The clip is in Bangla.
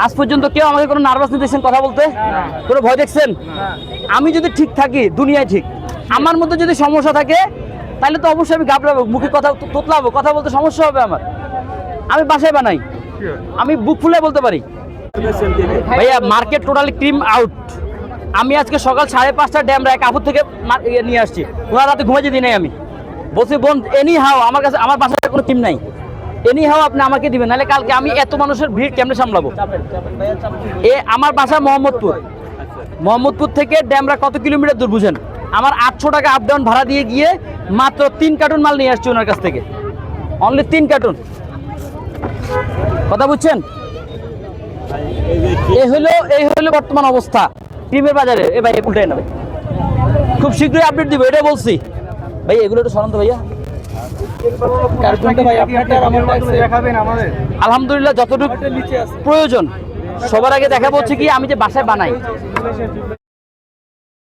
আজ পর্যন্ত কেউ আমাকে কোনো নার্ভাসনেস দেখছেন কথা বলতে, কোনো ভয় দেখছেন? আমি যদি ঠিক থাকি দুনিয়ায় ঠিক, আমার মধ্যে যদি সমস্যা থাকে তাহলে তো অবশ্যই আমি গাবলাবো, মুখে কথা তোতলাবো, কথা বলতে সমস্যা হবে আমার। আমি বাসায় বানাই, আমি বুক ফুলে বলতে পারি। ভাইয়া মার্কেট টোটালি ক্রিম আউট। আমি আজকে সকাল 5:30 ড্যামরা এক আপুর থেকে নিয়ে আসছি, ওনার রাতে ঘুমাইতে দিই নাই। আমি বলছি বোন এনি হাও আমার কাছে, আমার বাসায় কোনো টিম নাই, এনি হাও আপনি আমাকে দিবেন, নাহলে কালকে আমি এত মানুষের ভিড় কেমনে সামলাবো। আমার বাসা মোহাম্মদপুর থেকে ড্যামরা কত কিলোমিটার দূর বুঝেন? আমার 800 টাকা আপ ডাউন ভাড়া দিয়ে গিয়ে মাত্র 3 কার্টুন মাল নিয়ে আসছি ওনার কাছ থেকে, অনলি 3 কার্টুন। কথা বুঝছেন? এই হলো বর্তমান অবস্থা টিমের বাজারে। এ ভাই উল্টাই না ভাই, খুব শীঘ্রই আপডেট দিব, এটা বলছি ভাই। এগুলো একটু সরান্ত ভাইয়া। আলহামদুলিল্লাহ যতটুকু প্রয়োজন সবার আগে দেখা হচ্ছে কি আমি যে বাসায় বানাই।